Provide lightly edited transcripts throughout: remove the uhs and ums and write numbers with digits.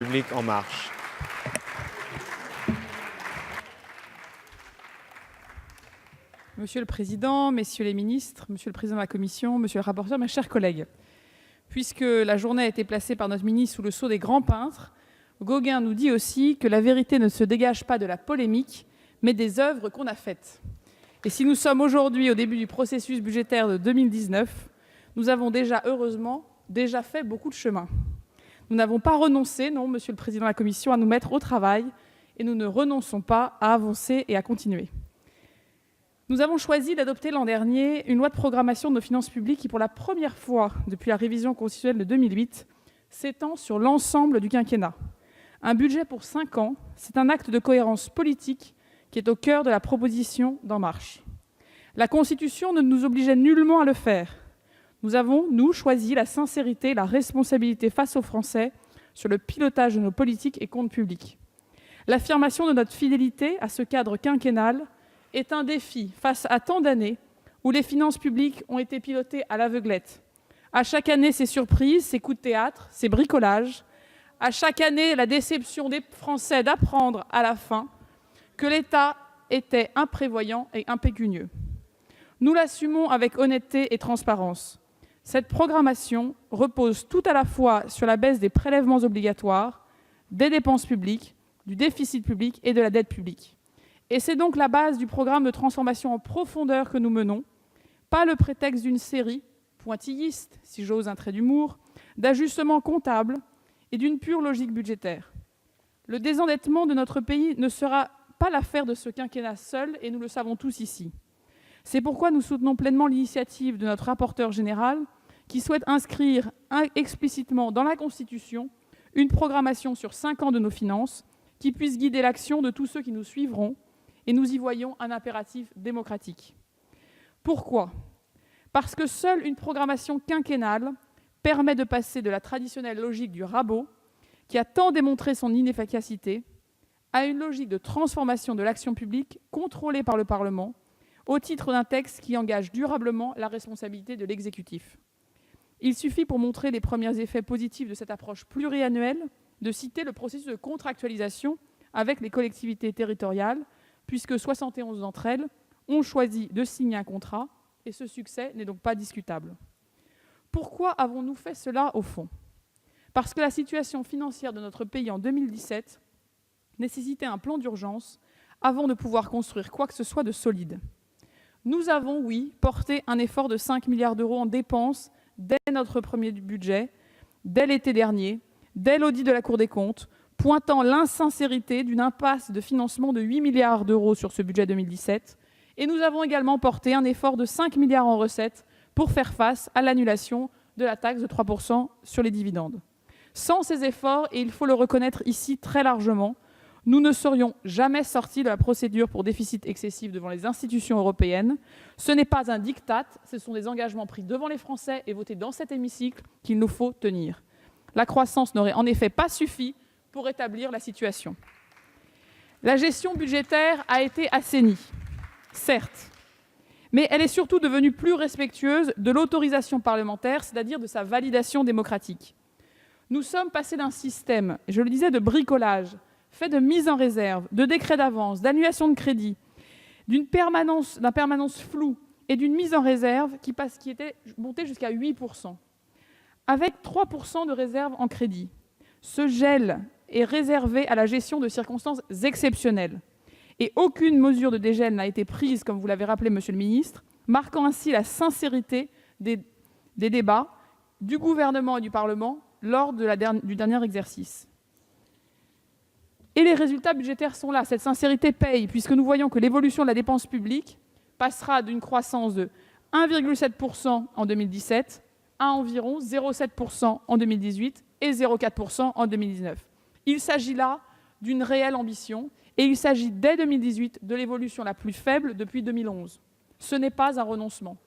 République en marche. Monsieur le Président, Messieurs les ministres, Monsieur le Président de la Commission, Monsieur le rapporteur, mes chers collègues, puisque la journée a été placée par notre ministre sous le sceau des grands peintres, Gauguin nous dit aussi que la vérité ne se dégage pas de la polémique, mais des œuvres qu'on a faites. Et si nous sommes aujourd'hui au début du processus budgétaire de 2019, nous avons heureusement, fait beaucoup de chemin. Nous n'avons pas renoncé, non, Monsieur le Président de la Commission, à nous mettre au travail, et nous ne renonçons pas à avancer et à continuer. Nous avons choisi d'adopter l'an dernier une loi de programmation de nos finances publiques qui, pour la première fois depuis la révision constitutionnelle de 2008, s'étend sur l'ensemble du quinquennat. Un budget pour 5 ans, c'est un acte de cohérence politique qui est au cœur de la proposition d'En Marche. La Constitution ne nous obligeait nullement à le faire. Nous avons, nous, choisi la sincérité et la responsabilité face aux Français sur le pilotage de nos politiques et comptes publics. L'affirmation de notre fidélité à ce cadre quinquennal est un défi face à tant d'années où les finances publiques ont été pilotées à l'aveuglette. À chaque année, ces surprises, ces coups de théâtre, ces bricolages. À chaque année, la déception des Français d'apprendre à la fin que l'État était imprévoyant et impécunieux. Nous l'assumons avec honnêteté et transparence. Cette programmation repose tout à la fois sur la baisse des prélèvements obligatoires, des dépenses publiques, du déficit public et de la dette publique. Et c'est donc la base du programme de transformation en profondeur que nous menons, pas le prétexte d'une série pointilliste, si j'ose un trait d'humour, d'ajustements comptables et d'une pure logique budgétaire. Le désendettement de notre pays ne sera pas l'affaire de ce quinquennat seul, et nous le savons tous ici. C'est pourquoi nous soutenons pleinement l'initiative de notre rapporteur général, qui souhaite inscrire explicitement dans la Constitution une programmation sur 5 ans de nos finances qui puisse guider l'action de tous ceux qui nous suivront, et nous y voyons un impératif démocratique. Pourquoi ? Parce que seule une programmation quinquennale permet de passer de la traditionnelle logique du rabot, qui a tant démontré son inefficacité, à une logique de transformation de l'action publique contrôlée par le Parlement, au titre d'un texte qui engage durablement la responsabilité de l'exécutif. Il suffit, pour montrer les premiers effets positifs de cette approche pluriannuelle, de citer le processus de contractualisation avec les collectivités territoriales, puisque 71 d'entre elles ont choisi de signer un contrat, et ce succès n'est donc pas discutable. Pourquoi avons-nous fait cela au fond ? Parce que la situation financière de notre pays en 2017 nécessitait un plan d'urgence avant de pouvoir construire quoi que ce soit de solide. Nous avons, oui, porté un effort de 5 milliards d'euros en dépenses dès notre premier budget, dès l'été dernier, dès l'audit de la Cour des comptes, pointant l'insincérité d'une impasse de financement de 8 milliards d'euros sur ce budget 2017. Et nous avons également porté un effort de 5 milliards en recettes pour faire face à l'annulation de la taxe de 3% sur les dividendes. Sans ces efforts, et il faut le reconnaître ici très largement, nous ne serions jamais sortis de la procédure pour déficit excessif devant les institutions européennes. Ce n'est pas un diktat, ce sont des engagements pris devant les Français et votés dans cet hémicycle qu'il nous faut tenir. La croissance n'aurait en effet pas suffi pour rétablir la situation. La gestion budgétaire a été assainie, certes, mais elle est surtout devenue plus respectueuse de l'autorisation parlementaire, c'est-à-dire de sa validation démocratique. Nous sommes passés d'un système, je le disais, de bricolage, fait de mise en réserve, de décrets d'avance, d'annulation de crédit, d'un permanence floue et d'une mise en réserve qui était montée jusqu'à 8%, avec 3% de réserve en crédit. Ce gel est réservé à la gestion de circonstances exceptionnelles. Et aucune mesure de dégel n'a été prise, comme vous l'avez rappelé, Monsieur le ministre, marquant ainsi la sincérité des débats du gouvernement et du Parlement lors du dernier exercice. Et les résultats budgétaires sont là. Cette sincérité paye, puisque nous voyons que l'évolution de la dépense publique passera d'une croissance de 1,7% en 2017 à environ 0,7% en 2018 et 0,4% en 2019. Il s'agit là d'une réelle ambition, et il s'agit dès 2018 de l'évolution la plus faible depuis 2011. Ce n'est pas un renoncement.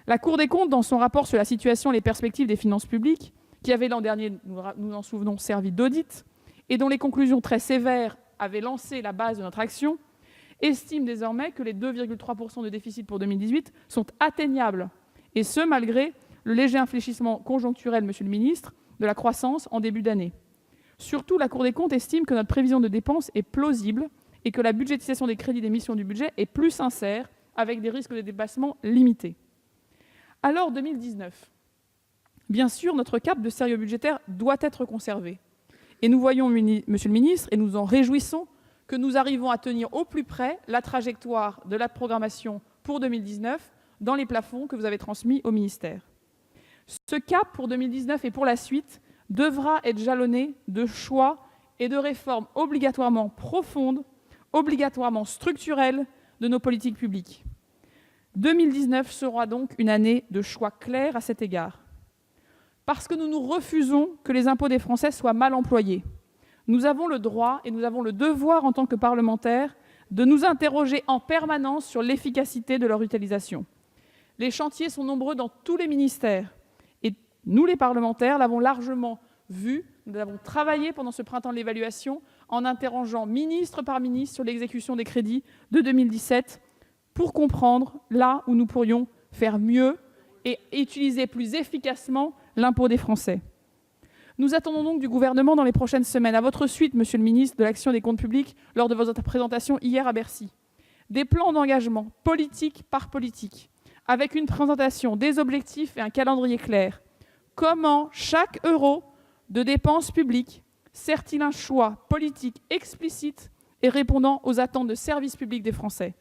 La Cour des comptes, dans son rapport sur la situation et les perspectives des finances publiques, qui avait l'an dernier, nous en souvenons, servi d'audit, et dont les conclusions très sévères avaient lancé la base de notre action, estime désormais que les 2,3% de déficit pour 2018 sont atteignables, et ce, malgré le léger infléchissement conjoncturel, Monsieur le ministre, de la croissance en début d'année. Surtout, la Cour des comptes estime que notre prévision de dépenses est plausible et que la budgétisation des crédits des missions du budget est plus sincère, avec des risques de dépassement limités. Alors 2019, bien sûr, notre cap de sérieux budgétaire doit être conservé. Et nous voyons, Monsieur le ministre, et nous en réjouissons, que nous arrivons à tenir au plus près la trajectoire de la programmation pour 2019 dans les plafonds que vous avez transmis au ministère. Ce cap pour 2019 et pour la suite devra être jalonné de choix et de réformes obligatoirement profondes, obligatoirement structurelles de nos politiques publiques. 2019 sera donc une année de choix clairs à cet égard. Parce que nous refusons que les impôts des Français soient mal employés. Nous avons le droit et nous avons le devoir en tant que parlementaires de nous interroger en permanence sur l'efficacité de leur utilisation. Les chantiers sont nombreux dans tous les ministères et nous, les parlementaires, l'avons largement vu. Nous avons travaillé pendant ce printemps de l'évaluation en interrogeant ministre par ministre sur l'exécution des crédits de 2017 pour comprendre là où nous pourrions faire mieux et utiliser plus efficacement l'impôt des Français. Nous attendons donc du gouvernement dans les prochaines semaines, à votre suite, Monsieur le ministre de l'Action et des Comptes publics, lors de votre présentation hier à Bercy, des plans d'engagement politique par politique, avec une présentation des objectifs et un calendrier clair. Comment chaque euro de dépenses publiques sert-il un choix politique explicite et répondant aux attentes de services publics des Français?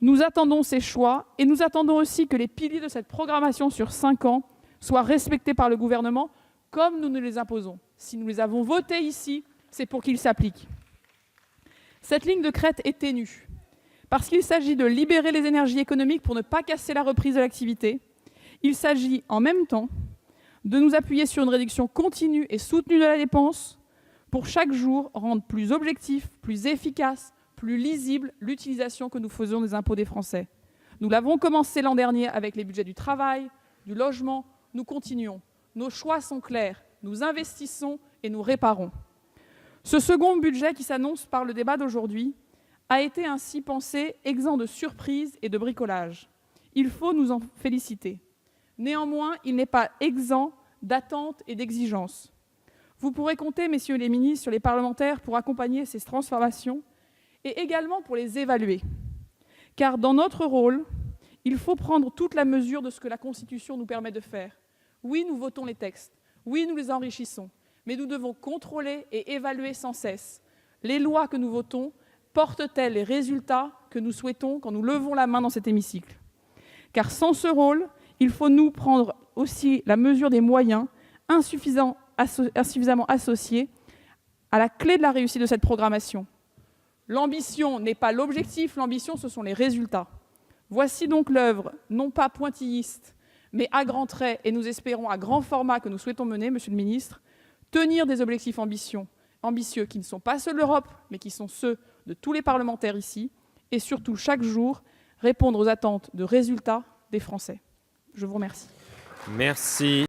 Nous attendons ces choix et nous attendons aussi que les piliers de cette programmation sur 5 ans soient respectés par le gouvernement comme nous nous les imposons. Si nous les avons votés ici, c'est pour qu'ils s'appliquent. Cette ligne de crête est ténue, parce qu'il s'agit de libérer les énergies économiques pour ne pas casser la reprise de l'activité. Il s'agit en même temps de nous appuyer sur une réduction continue et soutenue de la dépense pour chaque jour rendre plus objectif, plus efficace, plus lisible l'utilisation que nous faisons des impôts des Français. Nous l'avons commencé l'an dernier avec les budgets du travail, du logement, nous continuons. Nos choix sont clairs, nous investissons et nous réparons. Ce second budget qui s'annonce par le débat d'aujourd'hui a été ainsi pensé exempt de surprises et de bricolage. Il faut nous en féliciter. Néanmoins, il n'est pas exempt d'attentes et d'exigences. Vous pourrez compter, messieurs les ministres, sur les parlementaires pour accompagner ces transformations et également pour les évaluer. Car dans notre rôle, il faut prendre toute la mesure de ce que la Constitution nous permet de faire. Oui, nous votons les textes. Oui, nous les enrichissons. Mais nous devons contrôler et évaluer sans cesse. Les lois que nous votons portent-elles les résultats que nous souhaitons quand nous levons la main dans cet hémicycle? Car sans ce rôle, il faut nous prendre aussi la mesure des moyens insuffisamment associés à la clé de la réussite de cette programmation. L'ambition n'est pas l'objectif, l'ambition, ce sont les résultats. Voici donc l'œuvre, non pas pointilliste, mais à grands traits, et nous espérons à grand format que nous souhaitons mener, Monsieur le ministre, tenir des objectifs ambitieux qui ne sont pas ceux de l'Europe, mais qui sont ceux de tous les parlementaires ici, et surtout, chaque jour, répondre aux attentes de résultats des Français. Je vous remercie. Merci.